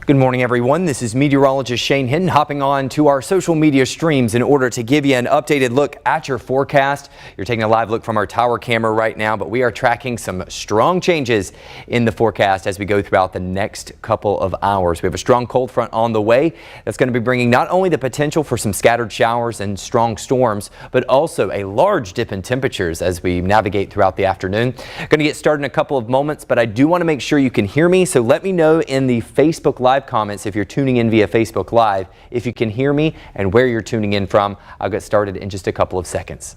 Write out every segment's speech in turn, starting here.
Good morning, everyone. This is meteorologist Shane Hinton hopping on to our social media streams in order to give you an updated look at your forecast. You're taking a live look from our tower camera right now, but we are tracking some strong changes in the forecast as we go throughout the next couple of hours. We have a strong cold front on the way that's going to be bringing not only the potential for some scattered showers and strong storms, but also a large dip in temperatures as we navigate throughout the afternoon. Going to get started in a couple of moments, but I do want to make sure you can hear me, so let me know in the Facebook Live comments if you're tuning in via Facebook Live if you can hear me and where you're tuning in from. I'll get started in just a couple of seconds.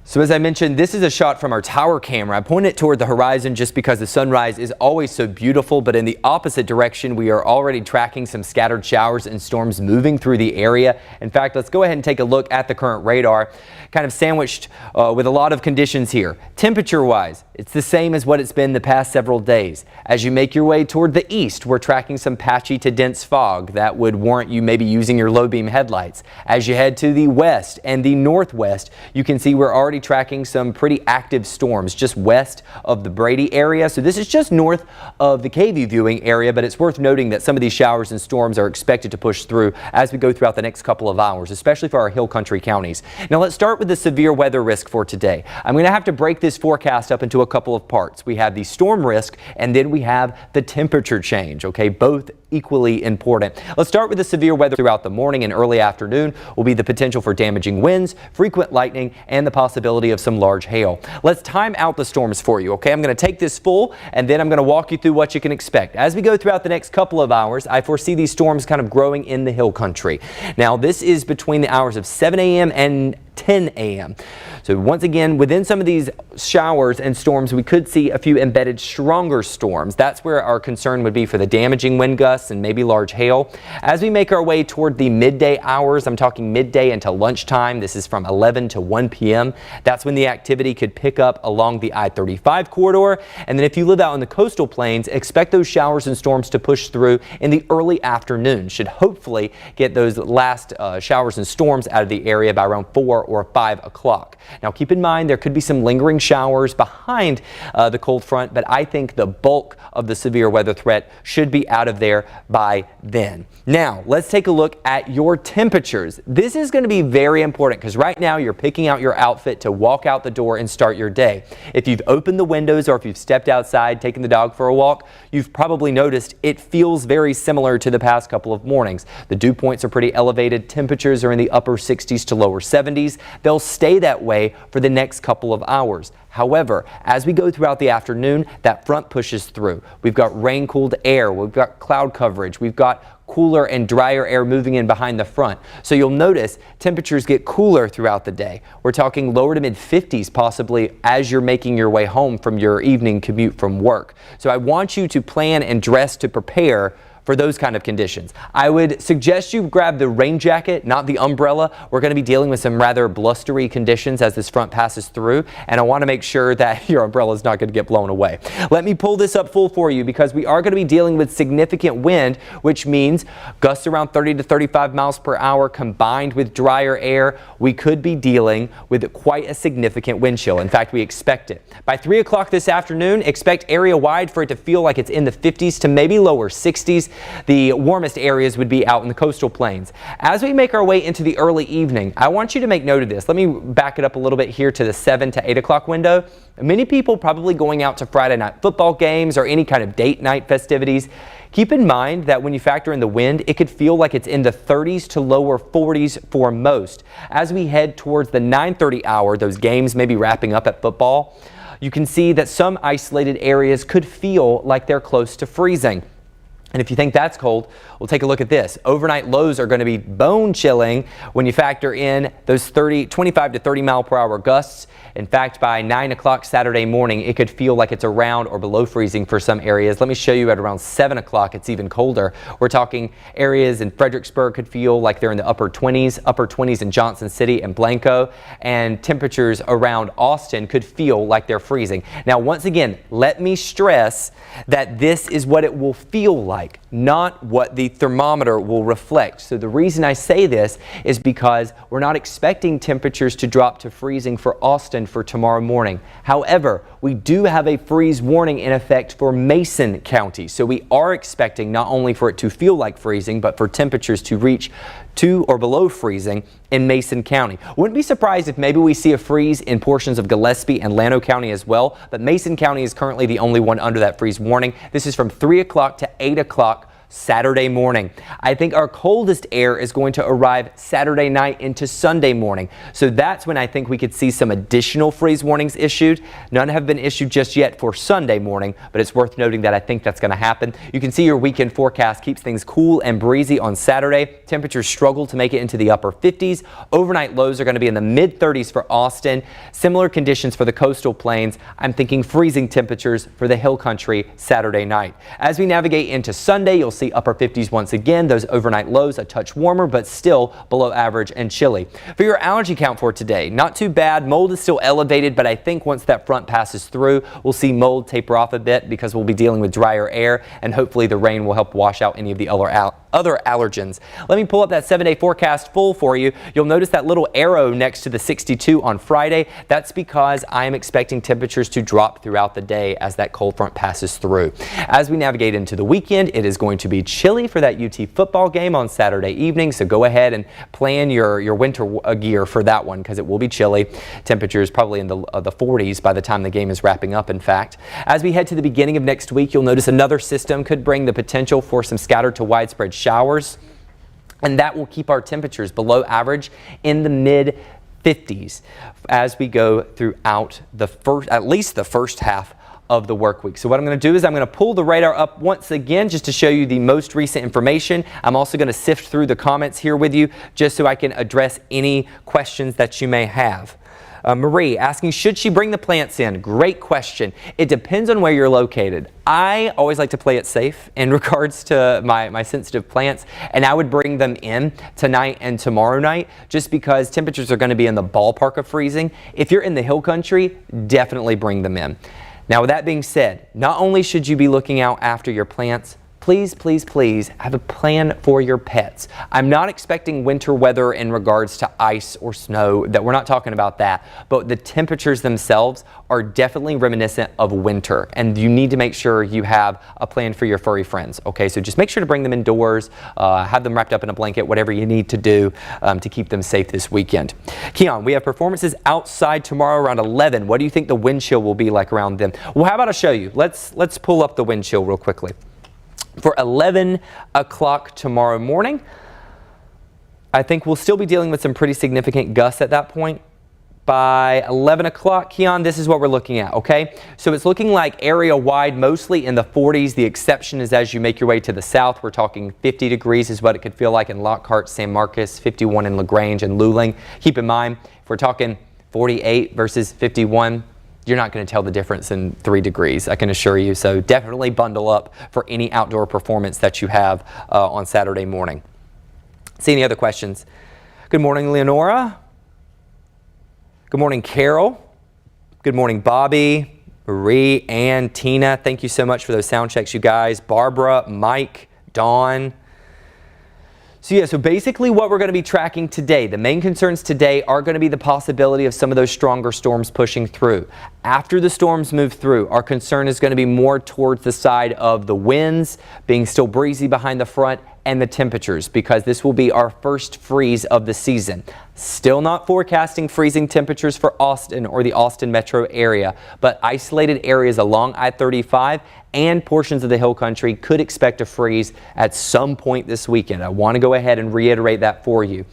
So as I mentioned, this is a shot from our tower camera. I point it toward the horizon just because the sunrise is always so beautiful, but in the opposite direction, we are already tracking some scattered showers and storms moving through the area. In fact, let's go ahead and take a look at the current radar, kind of sandwiched with a lot of conditions here. Temperature-wise, it's the same as what it's been the past several days. As you make your way toward the east, we're tracking some patchy to dense fog that would warrant you maybe using your low beam headlights. As you head to the west and the northwest, you can see we're already tracking some pretty active storms just west of the Brady area. So this is just north of the KVUE viewing area, but it's worth noting that some of these showers and storms are expected to push through as we go throughout the next couple of hours, especially for our hill country counties. Now let's start with the severe weather risk for today. I'm going to have to break this forecast up into a couple of parts. We have the storm risk and then we have the temperature change, okay? Both equally important. Let's start with the severe weather throughout the morning and early afternoon will be the potential for damaging winds, frequent lightning, and the possibility of some large hail. Let's time out the storms for you, okay? I'm going to take this full and then I'm going to walk you through what you can expect. As we go throughout the next couple of hours, I foresee these storms kind of growing in the hill country. Now, this is between the hours of 7 a.m. and 10 a.m. So once again, within some of these showers and storms, we could see a few embedded stronger storms. That's where our concern would be for the damaging wind gusts and maybe large hail. As we make our way toward the midday hours, I'm talking midday until lunchtime. This is from 11 to 1 p.m. That's when the activity could pick up along the I-35 corridor. And then if you live out in the coastal plains, expect those showers and storms to push through in the early afternoon. Should hopefully get those last showers and storms out of the area by around 4 or 5 o'clock. Now keep in mind there could be some lingering showers behind the cold front, but I think the bulk of the severe weather threat should be out of there by then. Now let's take a look at your temperatures. This is going to be very important because right now you're picking out your outfit to walk out the door and start your day. If you've opened the windows or if you've stepped outside taking the dog for a walk, you've probably noticed it feels very similar to the past couple of mornings. The dew points are pretty elevated. Temperatures are in the upper 60s to lower 70s. They'll stay that way for the next couple of hours. However, as we go throughout the afternoon, that front pushes through. We've got rain-cooled air, we've got cloud coverage, we've got cooler and drier air moving in behind the front. So you'll notice temperatures get cooler throughout the day. We're talking lower to mid 50s possibly as you're making your way home from your evening commute from work. So I want you to plan and dress to prepare for those kind of conditions. I would suggest you grab the rain jacket, not the umbrella. We're going to be dealing with some rather blustery conditions as this front passes through, and I want to make sure that your umbrella is not going to get blown away. Let me pull this up full for you because we are going to be dealing with significant wind, which means gusts around 30 to 35 miles per hour combined with drier air. We could be dealing with quite a significant wind chill. In fact, we expect it. By 3 o'clock this afternoon, expect area-wide for it to feel like it's in the 50s to maybe lower 60s. The warmest areas would be out in the coastal plains. As we make our way into the early evening, I want you to make note of this. Let me back it up a little bit here to the 7 to 8 o'clock window. Many people probably going out to Friday night football games or any kind of date night festivities. Keep in mind that when you factor in the wind, it could feel like it's in the 30s to lower 40s for most. As we head towards the 9:30 hour, those games may be wrapping up at football, you can see that some isolated areas could feel like they're close to freezing. And if you think that's cold, we'll take a look at this. Overnight lows are going to be bone chilling when you factor in those 25 to 30 mile per hour gusts. In fact, by 9 o'clock Saturday morning, it could feel like it's around or below freezing for some areas. Let me show you at around 7 o'clock, it's even colder. We're talking areas in Fredericksburg could feel like they're in the upper 20s in Johnson City and Blanco, and temperatures around Austin could feel like they're freezing. Now, once again, let me stress that this is what it will feel like. like, not what the thermometer will reflect. So the reason I say this is because we're not expecting temperatures to drop to freezing for Austin for tomorrow morning. However, we do have a freeze warning in effect for Mason County. So we are expecting not only for it to feel like freezing, but for temperatures to reach to or below freezing in Mason County. Wouldn't be surprised if maybe we see a freeze in portions of Gillespie and Llano County as well, but Mason County is currently the only one under that freeze warning. This is from 3 o'clock to 8 o'clock Saturday morning. I think our coldest air is going to arrive Saturday night into Sunday morning. So that's when I think we could see some additional freeze warnings issued. None have been issued just yet for Sunday morning, but it's worth noting that I think that's going to happen. You can see your weekend forecast keeps things cool and breezy on Saturday. Temperatures struggle to make it into the upper 50s. Overnight lows are going to be in the mid 30s for Austin. Similar conditions for the coastal plains. I'm thinking freezing temperatures for the hill country Saturday night. As we navigate into Sunday, you'll see upper 50s once again. Those overnight lows a touch warmer, but still below average and chilly. For your allergy count for today, not too bad. Mold is still elevated, but I think once that front passes through, we'll see mold taper off a bit because we'll be dealing with drier air, and hopefully the rain will help wash out any of the other allergens. Let me pull up that 7-day forecast full for you. You'll notice that little arrow next to the 62 on Friday. That's because I am expecting temperatures to drop throughout the day as that cold front passes through. As we navigate into the weekend, it is going to be chilly for that UT football game on Saturday evening, so go ahead and plan your winter gear for that one because it will be chilly. Temperatures probably in the 40s by the time the game is wrapping up, in fact. As we head to the beginning of next week, you'll notice another system could bring the potential for some scattered to widespread showers, and that will keep our temperatures below average in the mid 50s as we go throughout at least the first half of the work week. So what I'm going to do is I'm going to pull the radar up once again just to show you the most recent information. I'm also going to sift through the comments here with you just so I can address any questions that you may have. Marie asking, should she bring the plants in? Great question. It depends on where you're located. I always like to play it safe in regards to my sensitive plants, and I would bring them in tonight and tomorrow night just because temperatures are going to be in the ballpark of freezing. If you're in the hill country, definitely bring them in. Now, with that being said, not only should you be looking out after your plants, please, please, please have a plan for your pets. I'm not expecting winter weather in regards to ice or snow. That we're not talking about that, but the temperatures themselves are definitely reminiscent of winter, and you need to make sure you have a plan for your furry friends. Okay, so just make sure to bring them indoors, have them wrapped up in a blanket, whatever you need to do to keep them safe this weekend. Keon, we have performances outside tomorrow around 11. What do you think the wind chill will be like around then? Well, how about I show you? Let's pull up the wind chill real quickly. For 11 o'clock tomorrow morning, I think we'll still be dealing with some pretty significant gusts at that point. By 11 o'clock, Keon, this is what we're looking at, okay? So it's looking like area-wide, mostly in the 40s. The exception is as you make your way to the south, we're talking 50 degrees is what it could feel like in Lockhart, San Marcos, 51 in LaGrange and Luling. Keep in mind, if we're talking 48 versus 51, you're not going to tell the difference in 3 degrees, I can assure you. So definitely bundle up for any outdoor performance that you have on Saturday morning. See any other questions? Good morning, Leonora. Good morning, Carol. Good morning, Bobby, Marie, and Tina. Thank you so much for those sound checks, you guys. Barbara, Mike, Dawn. So yeah, so basically what we're going to be tracking today, the main concerns today are going to be the possibility of some of those stronger storms pushing through. After the storms move through, our concern is going to be more towards the side of the winds being still breezy behind the front and the temperatures, because this will be our first freeze of the season. Still not forecasting freezing temperatures for Austin or the Austin metro area, but isolated areas along I-35 and portions of the hill country could expect a freeze at some point this weekend. I want to go ahead and reiterate that for you.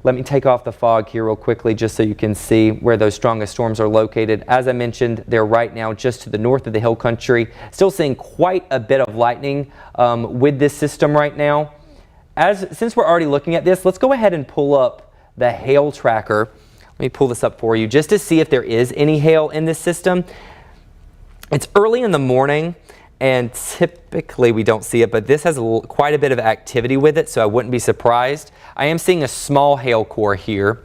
Let me take off the fog here real quickly just so you can see where those strongest storms are located. As I mentioned, they're right now just to the north of the hill country. Still seeing quite a bit of lightning with this system right now. Since we're already looking at this, let's go ahead and pull up the hail tracker. Let me pull this up for you just to see if there is any hail in this system. It's early in the morning, and typically we don't see it, but this has quite a bit of activity with it, so I wouldn't be surprised. I am seeing a small hail core here.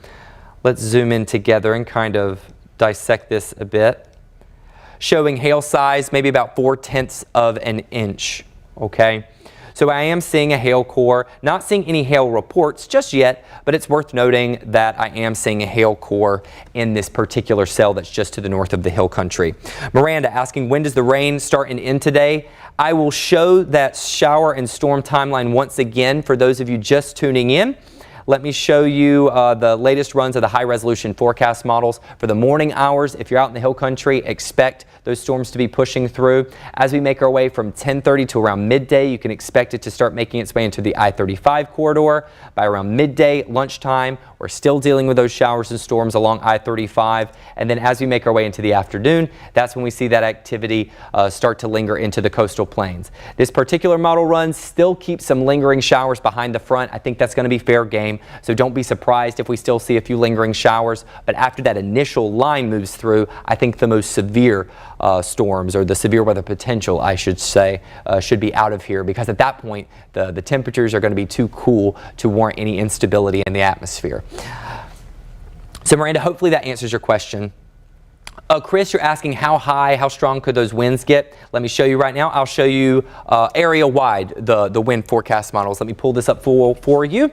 Let's zoom in together and kind of dissect this a bit. Showing hail size maybe about 4/10 of an inch, okay? So I am seeing a hail core, not seeing any hail reports just yet, but it's worth noting that I am seeing a hail core in this particular cell that's just to the north of the hill country. Miranda asking, when does the rain start and end today? I will show that shower and storm timeline once again for those of you just tuning in. Let me show you the latest runs of the high resolution forecast models for the morning hours. If you're out in the hill country, expect those storms to be pushing through. As we make our way from 10:30 to around midday, you can expect it to start making its way into the I-35 corridor. By around midday, lunchtime, we're still dealing with those showers and storms along I-35. And then as we make our way into the afternoon, that's when we see that activity start to linger into the coastal plains. This particular model run still keeps some lingering showers behind the front. I think that's going to be fair game. So don't be surprised if we still see a few lingering showers. But after that initial line moves through, I think the most severe storms, or the severe weather potential, I should say, should be out of here, because at that point the temperatures are going to be too cool to warrant any instability in the atmosphere. So Miranda, hopefully that answers your question. Chris, you're asking how high, how strong could those winds get? Let me show you right now. I'll show you area-wide the wind forecast models. Let me pull this up for you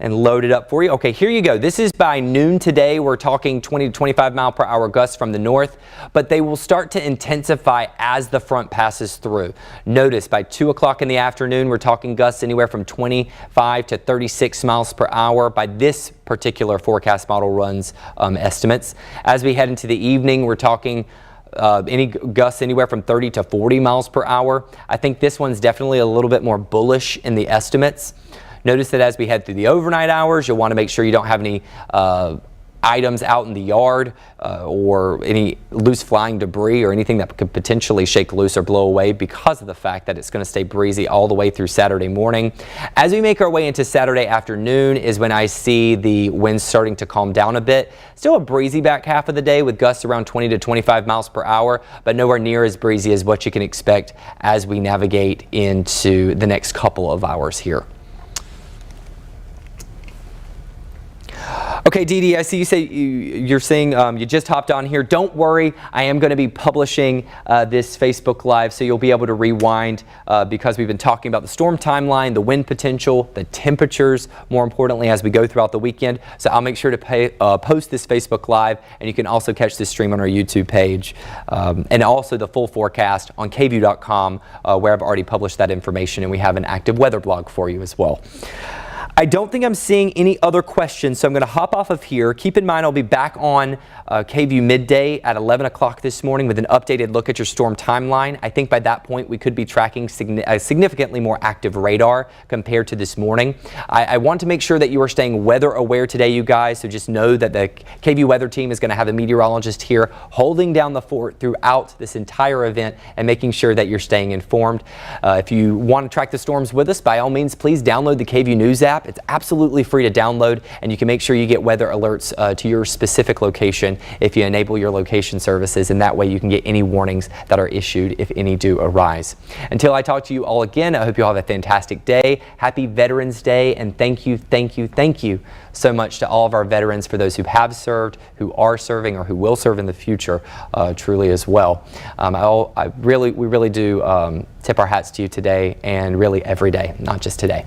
and load it up for you. Okay, here you go. This is by noon today. We're talking 20 to 25 mile per hour gusts from the north, but they will start to intensify as the front passes through. Notice by 2 o'clock in the afternoon, we're talking gusts anywhere from 25 to 36 miles per hour by this particular forecast model runs estimates. As we head into the evening, we're talking any gusts anywhere from 30 to 40 miles per hour. I think this one's definitely a little bit more bullish in the estimates. Notice that as we head through the overnight hours, you'll want to make sure you don't have any items out in the yard or any loose flying debris or anything that could potentially shake loose or blow away, because of the fact that it's going to stay breezy all the way through Saturday morning. As we make our way into Saturday afternoon is when I see the winds starting to calm down a bit. Still a breezy back half of the day with gusts around 20 to 25 miles per hour, but nowhere near as breezy as what you can expect as we navigate into the next couple of hours here. Okay, Dee Dee, I see you say you're saying you just hopped on here. Don't worry, I am going to be publishing this Facebook Live, so you'll be able to rewind because we've been talking about the storm timeline, the wind potential, the temperatures, more importantly, as we go throughout the weekend. So I'll make sure to post this Facebook Live, and you can also catch this stream on our YouTube page, and also the full forecast on KVUE.com, where I've already published that information, and we have an active weather blog for you as well. I don't think I'm seeing any other questions, so I'm going to hop off of here. Keep in mind, I'll be back on KVUE midday at 11 o'clock this morning with an updated look at your storm timeline. I think by that point, we could be tracking significantly more active radar compared to this morning. I want to make sure that you are staying weather aware today, you guys, so just know that the KVUE weather team is going to have a meteorologist here holding down the fort throughout this entire event and making sure that you're staying informed. If you want to track the storms with us, by all means, please download the KVUE News app. It's absolutely free to download, and you can make sure you get weather alerts to your specific location if you enable your location services, and that way you can get any warnings that are issued if any do arise. Until I talk to you all again, I hope you all have a fantastic day. Happy Veterans Day, and thank you so much to all of our veterans, for those who have served, who are serving, or who will serve in the future, truly as well. We really do tip our hats to you today, and really every day, not just today.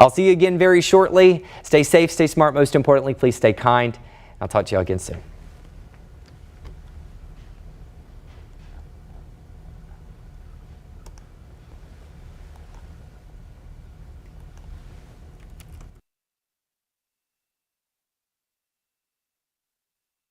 I'll see you again very shortly. Stay safe, stay smart. Most importantly, please stay kind. I'll talk to you all again soon.